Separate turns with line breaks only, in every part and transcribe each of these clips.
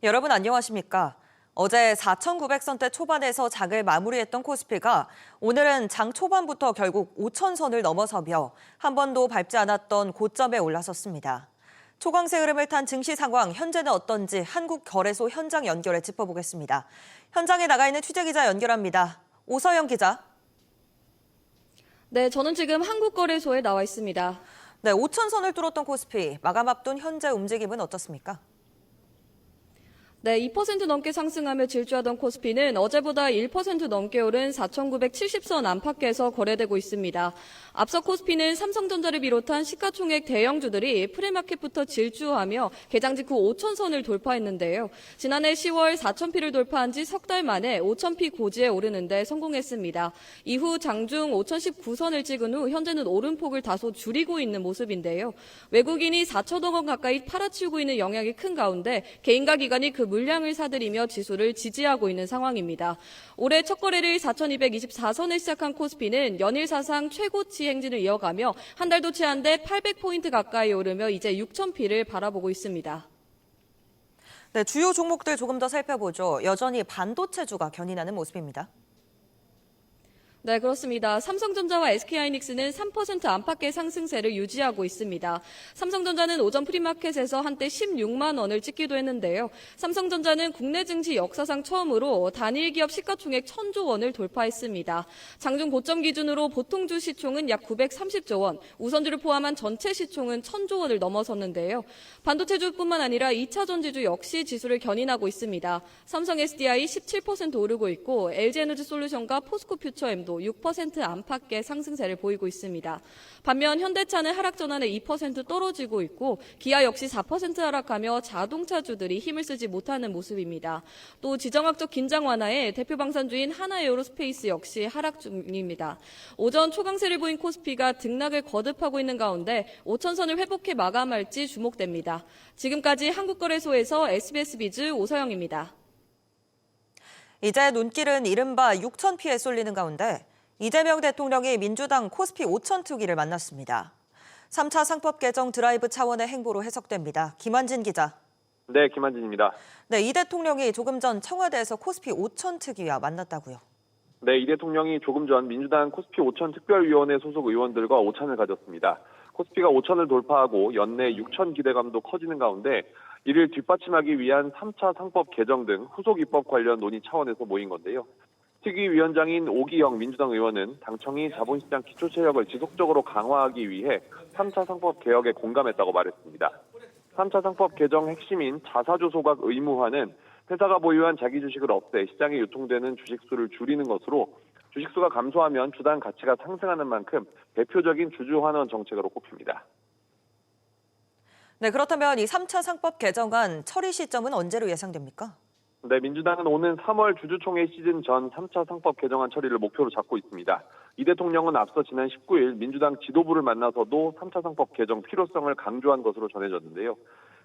여러분 안녕하십니까? 어제 4,900선대 초반에서 장을 마무리했던 코스피가 오늘은 장 초반부터 결국 5,000선을 넘어서며 한 번도 밟지 않았던 고점에 올라섰습니다. 초강세 흐름을 탄 증시 상황, 현재는 어떤지 한국거래소 현장 연결해 짚어보겠습니다. 현장에 나가 있는 취재기자 연결합니다. 오서영 기자.
네, 저는 지금 한국거래소에 나와 있습니다.
네, 5,000선을 뚫었던 코스피, 마감 앞둔 현재 움직임은 어떻습니까?
네, 2% 넘게 상승하며 질주하던 코스피는 어제보다 1% 넘게 오른 4,970선 안팎에서 거래되고 있습니다. 앞서 코스피는 삼성전자를 비롯한 시가총액 대형주들이 프리마켓부터 질주하며 개장 직후 5,000선을 돌파했는데요. 지난해 10월 4,000피를 돌파한 지 석 달 만에 5,000피 고지에 오르는 데 성공했습니다. 이후 장중 5,019선을 찍은 후 현재는 오름폭을 다소 줄이고 있는 모습인데요. 외국인이 4천억 원 가까이 팔아치우고 있는 영향이 큰 가운데 개인과 기관이 그 물량을 사들이며 지수를 지지하고 있는 상황입니다. 올해 첫 거래를 4,224선에 시작한 코스피는 연일 사상 최고치 행진을 이어가며 한 달도 채 안 돼 800포인트 가까이 오르며 이제 6,000피를 바라보고 있습니다.
네, 주요 종목들 조금 더 살펴보죠. 여전히 반도체주가 견인하는 모습입니다.
네, 그렇습니다. 삼성전자와 SK하이닉스는 3% 안팎의 상승세를 유지하고 있습니다. 삼성전자는 오전 프리마켓에서 한때 16만 원을 찍기도 했는데요. 삼성전자는 국내 증시 역사상 처음으로 단일 기업 시가총액 1,000조 원을 돌파했습니다. 장중 고점 기준으로 보통주 시총은 약 930조 원, 우선주를 포함한 전체 시총은 1,000조 원을 넘어섰는데요. 반도체주뿐만 아니라 2차 전지주 역시 지수를 견인하고 있습니다. 삼성 SDI 17% 오르고 있고 LG에너지솔루션과 포스코퓨처엠도 6% 안팎의 상승세를 보이고 있습니다. 반면 현대차는 하락 전환에 2% 떨어지고 있고 기아 역시 4% 하락하며 자동차주들이 힘을 쓰지 못하는 모습입니다. 또 지정학적 긴장 완화에 대표 방산주인 하나에어로스페이스 역시 하락 중입니다. 오전 초강세를 보인 코스피가 등락을 거듭하고 있는 가운데 5,000선을 회복해 마감할지 주목됩니다. 지금까지 한국거래소에서 SBS 비즈 오서영입니다.
이제 눈길은 이른바 6,000피에 쏠리는 가운데 이재명 대통령이 민주당 코스피 5,000 투기를 만났습니다. 3차 상법 개정 드라이브 차원의 행보로 해석됩니다. 김한진 기자.
네, 김한진입니다.
네, 이 대통령이 조금 전 청와대에서 코스피 5,000 특위와 만났다고요.
네, 이 대통령이 조금 전 민주당 코스피 5,000 특별위원회 소속 의원들과 오찬을 가졌습니다. 코스피가 5,000을 돌파하고 연내 6,000 기대감도 커지는 가운데 이를 뒷받침하기 위한 3차 상법 개정 등 후속 입법 관련 논의 차원에서 모인 건데요. 특위위원장인 오기영 민주당 의원은 당청이 자본시장 기초체력을 지속적으로 강화하기 위해 3차 상법 개혁에 공감했다고 말했습니다. 3차 상법 개정 핵심인 자사주 소각 의무화는 회사가 보유한 자기 주식을 없애 시장에 유통되는 주식수를 줄이는 것으로 주식수가 감소하면 주당 가치가 상승하는 만큼 대표적인 주주 환원 정책으로 꼽힙니다.
네, 그렇다면 이 3차 상법 개정안 처리 시점은 언제로 예상됩니까?
네, 민주당은 오는 3월 주주총회 시즌 전 3차 상법 개정안 처리를 목표로 잡고 있습니다. 이 대통령은 앞서 지난 19일 민주당 지도부를 만나서도 3차 상법 개정 필요성을 강조한 것으로 전해졌는데요.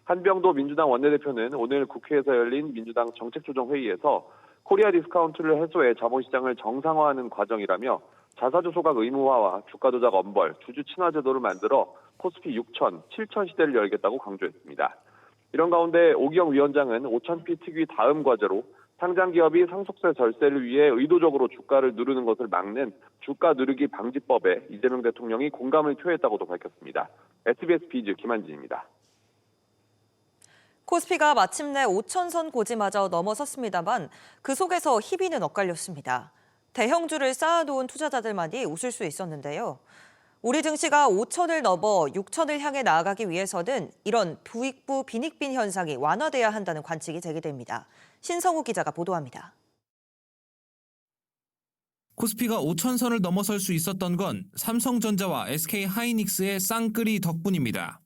한병도 민주당 원내대표는 오늘 국회에서 열린 민주당 정책조정회의에서 코리아 디스카운트를 해소해 자본시장을 정상화하는 과정이라며 자사주 소각 의무화와 주가 조작 엄벌, 주주 친화 제도를 만들어 코스피 6,000, 7,000 시대를 열겠다고 강조했습니다. 이런 가운데 오기영 위원장은 5,000피 특위 다음 과제로 상장 기업이 상속세 절세를 위해 의도적으로 주가를 누르는 것을 막는 주가 누르기 방지법에 이재명 대통령이 공감을 표했다고도 밝혔습니다. SBS 비즈 김한진입니다.
코스피가 마침내 5,000선 고지마저 넘어섰습니다만 그 속에서 희비는 엇갈렸습니다. 대형주를 쌓아놓은 투자자들만이 웃을 수 있었는데요. 우리 증시가 5,000을 넘어 6,000을 향해 나아가기 위해서는 이런 부익부 빈익빈 현상이 완화돼야 한다는 관측이 제기됩니다. 신성우 기자가 보도합니다.
코스피가 5,000선을 넘어설 수 있었던 건 삼성전자와 SK하이닉스의 쌍끌이 덕분입니다.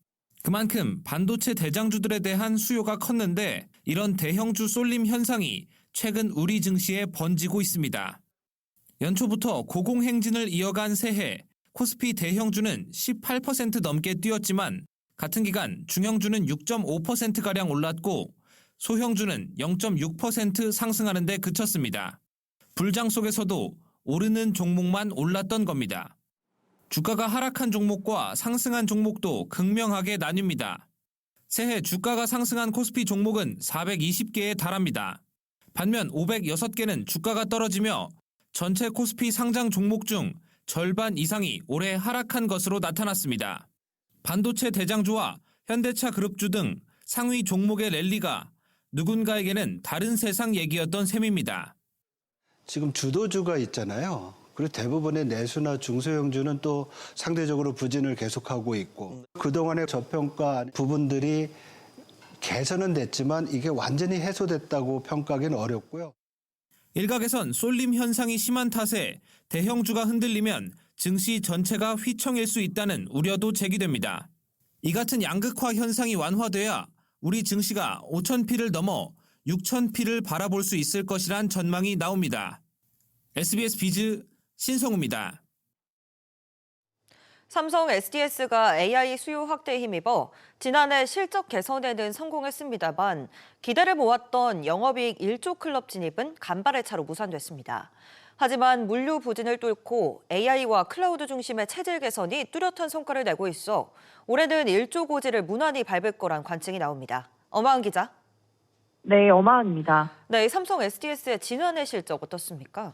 그만큼 반도체 대장주들에 대한 수요가 컸는데 이런 대형주 쏠림 현상이 최근 우리 증시에 번지고 있습니다. 연초부터 고공행진을 이어간 새해 코스피 대형주는 18% 넘게 뛰었지만 같은 기간 중형주는 6.5%가량 올랐고 소형주는 0.6% 상승하는 데 그쳤습니다. 불장 속에서도 오르는 종목만 올랐던 겁니다. 주가가 하락한 종목과 상승한 종목도 극명하게 나뉩니다. 새해 주가가 상승한 코스피 종목은 420개에 달합니다. 반면 506개는 주가가 떨어지며 전체 코스피 상장 종목 중 절반 이상이 올해 하락한 것으로 나타났습니다. 반도체 대장주와 현대차 그룹주 등 상위 종목의 랠리가 누군가에게는 다른 세상 얘기였던 셈입니다.
지금 주도주가 있잖아요. 그리고 대부분의 내수나 중소형주는 또 상대적으로 부진을 계속하고 있고 그동안의 저평가 부분들이 개선은 됐지만 이게 완전히 해소됐다고 평가하기는 어렵고요.
일각에선 쏠림 현상이 심한 탓에 대형주가 흔들리면 증시 전체가 휘청일 수 있다는 우려도 제기됩니다. 이 같은 양극화 현상이 완화돼야 우리 증시가 5,000피를 넘어 6,000피를 바라볼 수 있을 것이란 전망이 나옵니다. SBS 비즈 신성우입니다.
삼성 SDS가 AI 수요 확대에 힘입어 지난해 실적 개선에는 성공했습니다만 기대를 모았던 영업이익 1조 클럽 진입은 간발의 차로 무산됐습니다. 하지만 물류 부진을 뚫고 AI와 클라우드 중심의 체질 개선이 뚜렷한 성과를 내고 있어 올해는 1조 고지를 무난히 밟을 거란 관측이 나옵니다. 엄하은 기자.
네, 엄하은입니다.
네, 삼성 SDS의 지난해 실적 어떻습니까?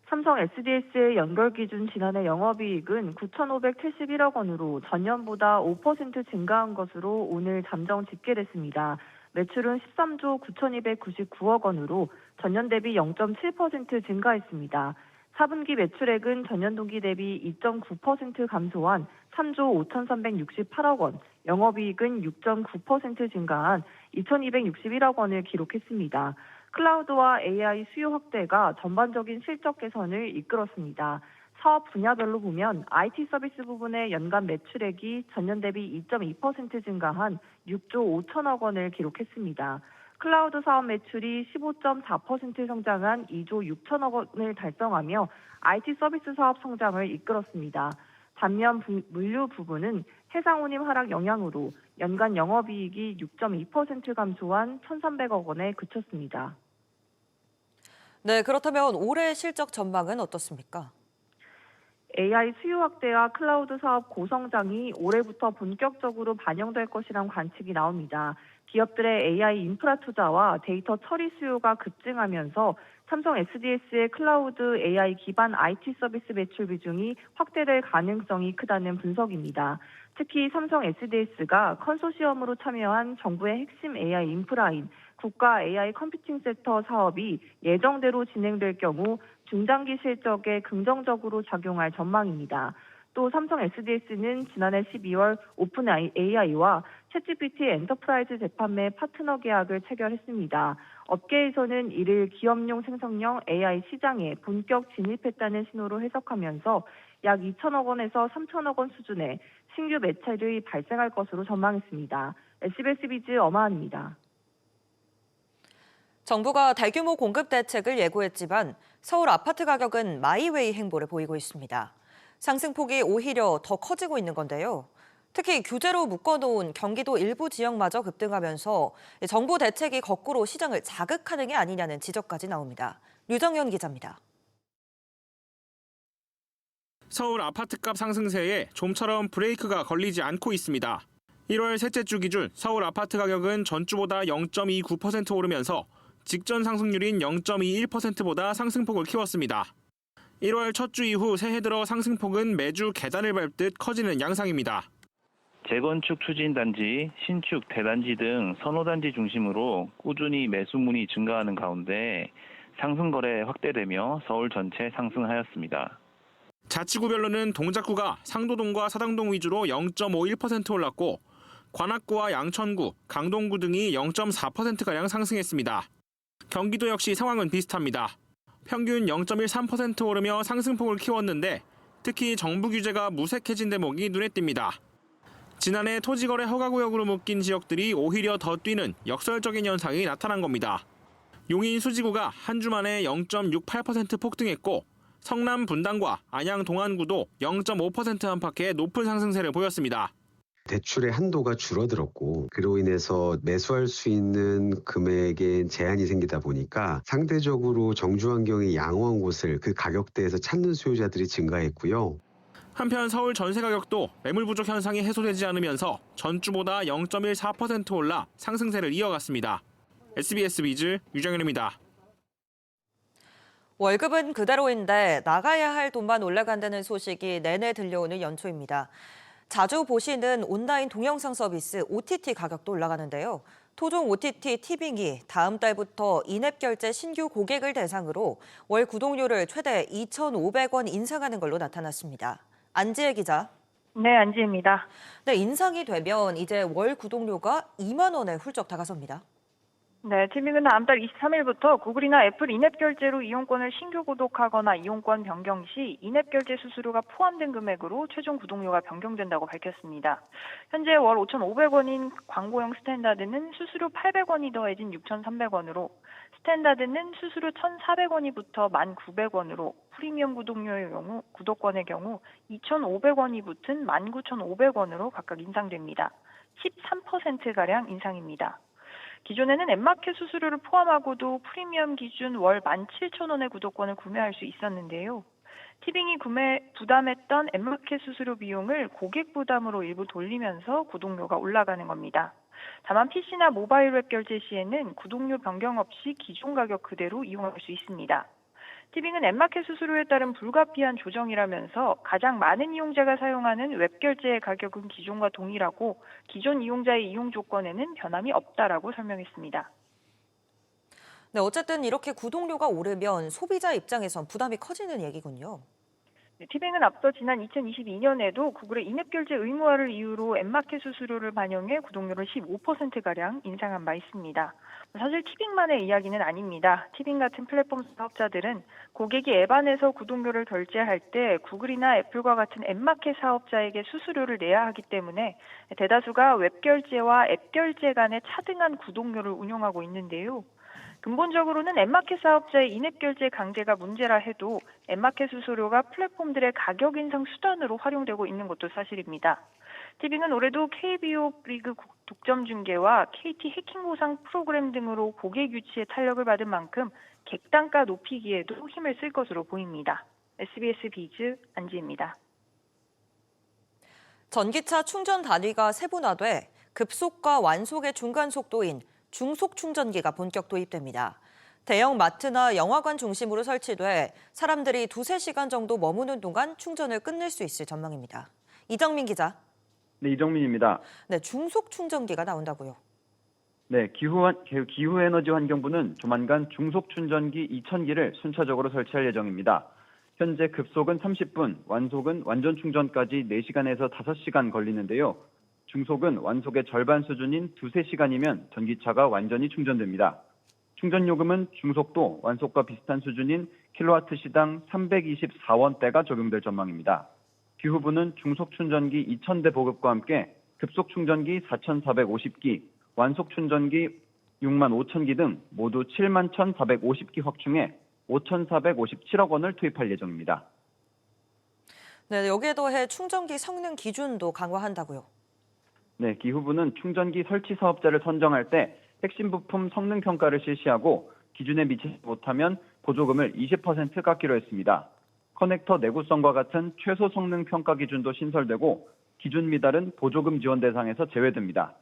삼성 SDS의 연결 기준 지난해 영업이익은 9,571억 원으로 전년보다 5% 증가한 것으로 오늘 잠정 집계됐습니다. 매출은 13조 9,299억 원으로 전년 대비 0.7% 증가했습니다. 4분기 매출액은 전년 동기 대비 2.9% 감소한 3조 5,368억 원, 영업이익은 6.9% 증가한 2,261억 원을 기록했습니다. 클라우드와 AI 수요 확대가 전반적인 실적 개선을 이끌었습니다. 사업 분야별로 보면 IT 서비스 부분의 연간 매출액이 전년 대비 2.2% 증가한 6조 5천억 원을 기록했습니다. 클라우드 사업 매출이 15.4% 성장한 2조 6천억 원을 달성하며 IT 서비스 사업 성장을 이끌었습니다. 반면 물류 부분은 해상운임 하락 영향으로 연간 영업이익이 6.2% 감소한 1,300억 원에 그쳤습니다.
네, 그렇다면 올해 실적 전망은 어떻습니까?
AI 수요 확대와 클라우드 사업 고성장이 올해부터 본격적으로 반영될 것이란 관측이 나옵니다. 기업들의 AI 인프라 투자와 데이터 처리 수요가 급증하면서 삼성 SDS의 클라우드 AI 기반 IT 서비스 매출 비중이 확대될 가능성이 크다는 분석입니다. 특히 삼성 SDS가 컨소시엄으로 참여한 정부의 핵심 AI 인프라인 국가 AI 컴퓨팅 센터 사업이 예정대로 진행될 경우 중장기 실적에 긍정적으로 작용할 전망입니다. 또 삼성 SDS는 지난해 12월 오픈 AI와 챗GPT 엔터프라이즈 재판매 파트너 계약을 체결했습니다. 업계에서는 이를 기업용 생성형 AI 시장에 본격 진입했다는 신호로 해석하면서 약 2천억 원에서 3천억 원 수준의 신규 매출이 발생할 것으로 전망했습니다. SBS 비즈 엄하은입니다.
정부가 대규모 공급 대책을 예고했지만 서울 아파트 가격은 마이웨이 행보를 보이고 있습니다. 상승폭이 오히려 더 커지고 있는 건데요. 특히 규제로 묶어놓은 경기도 일부 지역마저 급등하면서 정부 대책이 거꾸로 시장을 자극하는 게 아니냐는 지적까지 나옵니다. 류정현 기자입니다.
서울 아파트값 상승세에 좀처럼 브레이크가 걸리지 않고 있습니다. 1월 셋째 주 기준 서울 아파트 가격은 전주보다 0.29% 오르면서 직전 상승률인 0.21%보다 상승폭을 키웠습니다. 1월 첫 주 이후 새해 들어 상승폭은 매주 계단을 밟듯 커지는 양상입니다.
재건축 추진단지, 신축 대단지 등 선호단지 중심으로 꾸준히 매수문이 증가하는 가운데 상승거래 확대되며 서울 전체 상승하였습니다.
자치구별로는 동작구가 상도동과 사당동 위주로 0.51% 올랐고 관악구와 양천구, 강동구 등이 0.4%가량 상승했습니다. 경기도 역시 상황은 비슷합니다. 평균 0.13% 오르며 상승폭을 키웠는데 특히 정부 규제가 무색해진 대목이 눈에 띕니다. 지난해 토지거래 허가구역으로 묶인 지역들이 오히려 더 뛰는 역설적인 현상이 나타난 겁니다. 용인 수지구가 한 주 만에 0.68% 폭등했고 성남 분당과 안양 동안구도 0.5% 안팎의 높은 상승세를 보였습니다.
대출의 한도가 줄어들었고 그로 인해서 매수할 수 있는 금액에 제한이 생기다 보니까 상대적으로 정주 환경이 양호한 곳을 그 가격대에서 찾는 수요자들이 증가했고요.
한편 서울 전세 가격도 매물 부족 현상이 해소되지 않으면서 전주보다 0.14% 올라 상승세를 이어갔습니다. SBS 비즈 유정현입니다.
월급은 그대로인데 나가야 할 돈만 올라간다는 소식이 내내 들려오는 연초입니다. 자주 보시는 온라인 동영상 서비스 OTT 가격도 올라가는데요. 토종 OTT 티빙이 다음 달부터 인앱 결제 신규 고객을 대상으로 월 구독료를 최대 2,500원 인상하는 걸로 나타났습니다. 안지혜 기자.
네, 안지혜입니다.
네, 인상이 되면 이제 월 구독료가 2만 원에 훌쩍 다가섭니다.
네, 티빙은 다음 달 23일부터 구글이나 애플 인앱 결제로 이용권을 신규 구독하거나 이용권 변경 시 인앱 결제 수수료가 포함된 금액으로 최종 구독료가 변경된다고 밝혔습니다. 현재 월 5,500원인 광고용 스탠다드는 수수료 800원이 더해진 6,300원으로, 스탠다드는 수수료 1,400원이 붙어 1,900원으로, 프리미엄 구독료의 경우 구독권의 경우 2,500원이 붙은 19,500원으로 각각 인상됩니다. 13%가량 인상입니다. 기존에는 앱마켓 수수료를 포함하고도 프리미엄 기준 월 17,000원의 구독권을 구매할 수 있었는데요. 티빙이 부담했던 앱마켓 수수료 비용을 고객 부담으로 일부 돌리면서 구독료가 올라가는 겁니다. 다만 PC나 모바일 웹 결제 시에는 구독료 변경 없이 기존 가격 그대로 이용할 수 있습니다. 티빙은 앱마켓 수수료에 따른 불가피한 조정이라면서 가장 많은 이용자가 사용하는 웹 결제의 가격은 기존과 동일하고 기존 이용자의 이용 조건에는 변함이 없다라고 설명했습니다.
네, 어쨌든 이렇게 구독료가 오르면 소비자 입장에선 부담이 커지는 얘기군요.
네, 티빙은 앞서 지난 2022년에도 구글의 인앱 결제 의무화를 이유로 앱마켓 수수료를 반영해 구독료를 15%가량 인상한 바 있습니다. 사실 티빙만의 이야기는 아닙니다. 티빙 같은 플랫폼 사업자들은 고객이 앱 안에서 구독료를 결제할 때 구글이나 애플과 같은 앱마켓 사업자에게 수수료를 내야 하기 때문에 대다수가 웹 결제와 앱 결제 간의 차등한 구독료를 운용하고 있는데요. 근본적으로는 앱마켓 사업자의 인앱 결제 강제가 문제라 해도 앱마켓 수수료가 플랫폼들의 가격 인상 수단으로 활용되고 있는 것도 사실입니다. 티빙은 올해도 KBO 리그 독점 중계와 KT 해킹 보상 프로그램 등으로 고객 유치에 탄력을 받은 만큼 객단가 높이기에도 힘을 쓸 것으로 보입니다. SBS 비즈 안지혜입니다.
전기차 충전 단위가 세분화돼 급속과 완속의 중간 속도인 중속 충전기가 본격 도입됩니다. 대형 마트나 영화관 중심으로 설치돼 사람들이 2-3시간 정도 머무는 동안 충전을 끝낼 수 있을 전망입니다. 이정민 기자.
네, 이정민입니다.
네, 중속 충전기가 나온다고요.
네, 기후에너지환경부는 조만간 중속 충전기 2,000기를 순차적으로 설치할 예정입니다. 현재 급속은 30분, 완속은 완전 충전까지 4시간에서 5시간 걸리는데요. 중속은 완속의 절반 수준인 2-3시간이면 전기차가 완전히 충전됩니다. 충전 요금은 중속도 완속과 비슷한 수준인 킬로와트시당 324원대가 적용될 전망입니다. 기후부는 중속 충전기 2,000대 보급과 함께 급속 충전기 4,450기, 완속 충전기 65,000기 등 모두 71,450기 확충해 5,457억 원을 투입할 예정입니다.
네, 여기에 더해 충전기 성능 기준도 강화한다고요.
네, 기후부는 충전기 설치 사업자를 선정할 때 핵심 부품 성능 평가를 실시하고 기준에 미치지 못하면 보조금을 20% 깎기로 했습니다. 커넥터 내구성과 같은 최소 성능 평가 기준도 신설되고 기준 미달은 보조금 지원 대상에서 제외됩니다.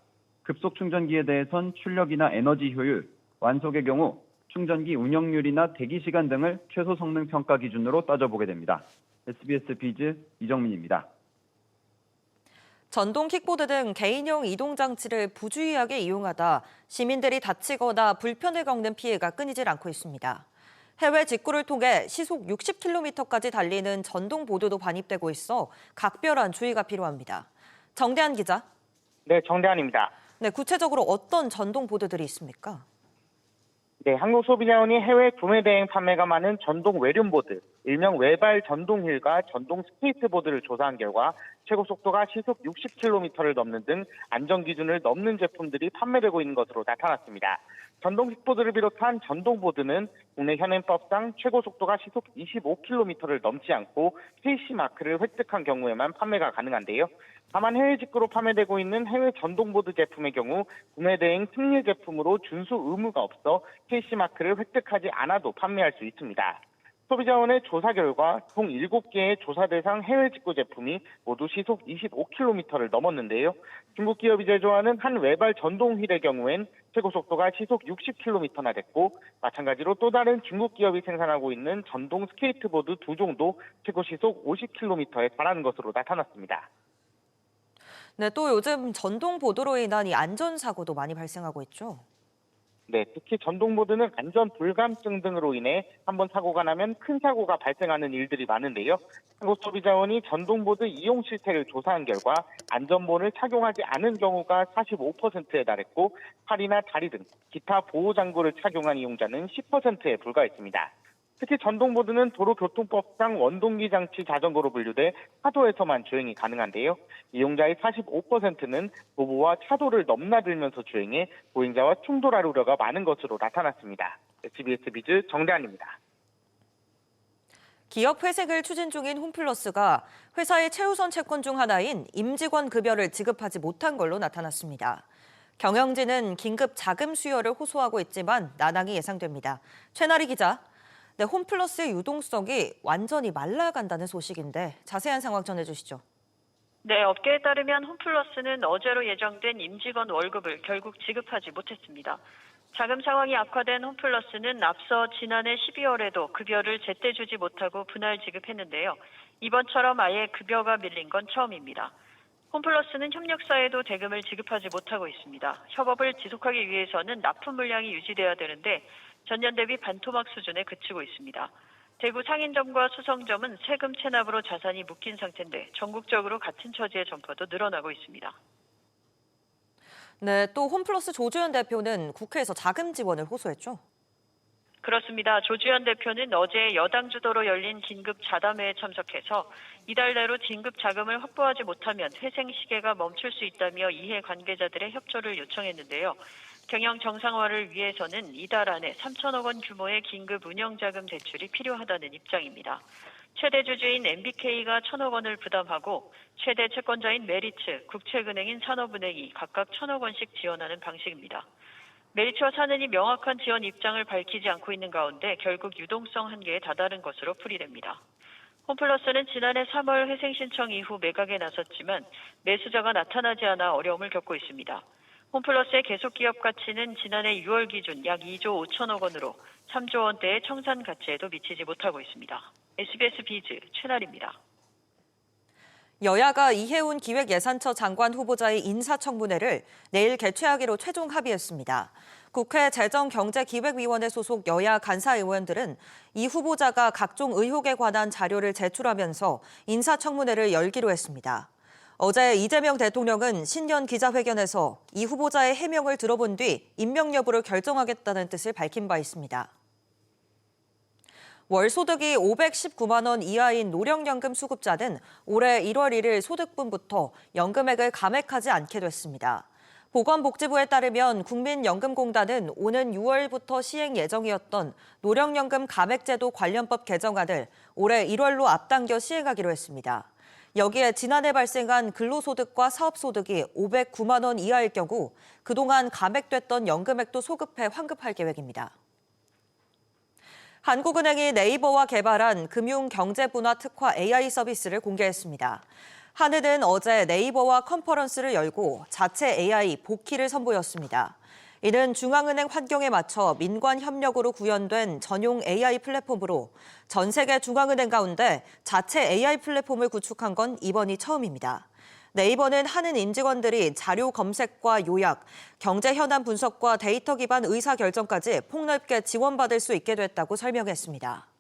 급속 충전기에 대해선 출력이나 에너지 효율, 완속의 경우 충전기 운영률이나 대기 시간 등을 최소 성능 평가 기준으로 따져보게 됩니다. SBS 비즈 이정민입니다.
전동 킥보드 등 개인용 이동장치를 부주의하게 이용하다 시민들이 다치거나 불편을 겪는 피해가 끊이질 않고 있습니다. 해외 직구를 통해 시속 60km까지 달리는 전동 보드도 반입되고 있어 각별한 주의가 필요합니다. 정대한 기자.
네, 정대한입니다.
네, 구체적으로 어떤 전동 보드들이 있습니까?
네, 한국소비자원이 해외 구매 대행 판매가 많은 전동 외륜보드, 일명 외발 전동 휠과 전동 스케이트보드를 조사한 결과 최고 속도가 시속 60km를 넘는 등 안전 기준을 넘는 제품들이 판매되고 있는 것으로 나타났습니다. 전동 킥보드를 비롯한 전동보드는 국내 현행법상 최고 속도가 시속 25km를 넘지 않고 KC 마크를 획득한 경우에만 판매가 가능한데요. 다만 해외 직구로 판매되고 있는 해외 전동보드 제품의 경우 구매 대행 특례 제품으로 준수 의무가 없어 KC 마크를 획득하지 않아도 판매할 수 있습니다. 소비자원의 조사 결과 총 7개의 조사 대상 해외 직구 제품이 모두 시속 25km를 넘었는데요. 중국 기업이 제조하는 한 외발 전동 휠의 경우엔 최고 속도가 시속 60km나 됐고, 마찬가지로 또 다른 중국 기업이 생산하고 있는 전동 스케이트보드 2종도 최고 시속 50km에 달하는 것으로 나타났습니다.
네, 또 요즘 전동 보도로 인한 이 안전사고도 많이 발생하고 있죠.
네, 특히 전동보드는 안전 불감증 등으로 인해 한번 사고가 나면 큰 사고가 발생하는 일들이 많은데요. 한국소비자원이 전동보드 이용 실태를 조사한 결과 안전본을 착용하지 않은 경우가 45%에 달했고, 팔이나 다리 등 기타 보호장구를 착용한 이용자는 10%에 불과했습니다. 특히 전동보드는 도로교통법상 원동기 장치 자전거로 분류돼 차도에서만 주행이 가능한데요. 이용자의 45%는 도보와 차도를 넘나들면서 주행해 보행자와 충돌할 우려가 많은 것으로 나타났습니다. SBS 비즈 정대한입니다.
기업 회색을 추진 중인 홈플러스가 회사의 최우선 채권 중 하나인 임직원 급여를 지급하지 못한 걸로 나타났습니다. 경영진은 긴급 자금 수요를 호소하고 있지만 난항이 예상됩니다. 최나리 기자. 네, 홈플러스의 유동성이 완전히 말라간다는 소식인데 자세한 상황 전해주시죠.
네, 업계에 따르면 홈플러스는 어제로 예정된 임직원 월급을 결국 지급하지 못했습니다. 자금 상황이 악화된 홈플러스는 앞서 지난해 12월에도 급여를 제때 주지 못하고 분할 지급했는데요. 이번처럼 아예 급여가 밀린 건 처음입니다. 홈플러스는 협력사에도 대금을 지급하지 못하고 있습니다. 협업을 지속하기 위해서는 납품 물량이 유지돼야 되는데 전년 대비 반토막 수준에 그치고 있습니다. 대구 상인점과 수성점은 세금 체납으로 자산이 묶인 상태인데 전국적으로 같은 처지의 점포도 늘어나고 있습니다.
네, 또 홈플러스 조주현 대표는 국회에서 자금 지원을 호소했죠.
그렇습니다. 조주현 대표는 어제 여당 주도로 열린 긴급 자담회에 참석해서 이달 내로 긴급 자금을 확보하지 못하면 회생 시계가 멈출 수 있다며 이해 관계자들의 협조를 요청했는데요. 경영 정상화를 위해서는 이달 안에 3천억 원 규모의 긴급 운영자금 대출이 필요하다는 입장입니다. 최대 주주인 MBK가 1천억 원을 부담하고 최대 채권자인 메리츠, 국책은행인 산업은행이 각각 1천억 원씩 지원하는 방식입니다. 메리츠와 산은이 명확한 지원 입장을 밝히지 않고 있는 가운데 결국 유동성 한계에 다다른 것으로 풀이됩니다. 홈플러스는 지난해 3월 회생 신청 이후 매각에 나섰지만 매수자가 나타나지 않아 어려움을 겪고 있습니다. 홈플러스의 계속 기업 가치는 지난해 6월 기준 약 2조 5천억 원으로 3조 원대의 청산 가치에도 미치지 못하고 있습니다. SBS 비즈 최나리입니다.
여야가 이해운 기획예산처 장관 후보자의 인사청문회를 내일 개최하기로 최종 합의했습니다. 국회 재정경제기획위원회 소속 여야 간사의원들은 이 후보자가 각종 의혹에 관한 자료를 제출하면서 인사청문회를 열기로 했습니다. 어제 이재명 대통령은 신년 기자회견에서 이 후보자의 해명을 들어본 뒤 임명 여부를 결정하겠다는 뜻을 밝힌 바 있습니다. 월 소득이 519만 원 이하인 노령연금 수급자는 올해 1월 1일 소득분부터 연금액을 감액하지 않게 됐습니다. 보건복지부에 따르면 국민연금공단은 오는 6월부터 시행 예정이었던 노령연금 감액제도 관련법 개정안을 올해 1월로 앞당겨 시행하기로 했습니다. 여기에 지난해 발생한 근로소득과 사업소득이 509만 원 이하일 경우 그동안 감액됐던 연금액도 소급해 환급할 계획입니다. 한국은행이 네이버와 개발한 금융경제분화 특화 AI 서비스를 공개했습니다. 한은은 어제 네이버와 컨퍼런스를 열고 자체 AI 복희를 선보였습니다. 이는 중앙은행 환경에 맞춰 민관 협력으로 구현된 전용 AI 플랫폼으로 전 세계 중앙은행 가운데 자체 AI 플랫폼을 구축한 건 이번이 처음입니다. 네이버는 한은 임직원들이 자료 검색과 요약, 경제 현안 분석과 데이터 기반 의사결정까지 폭넓게 지원받을 수 있게 됐다고 설명했습니다.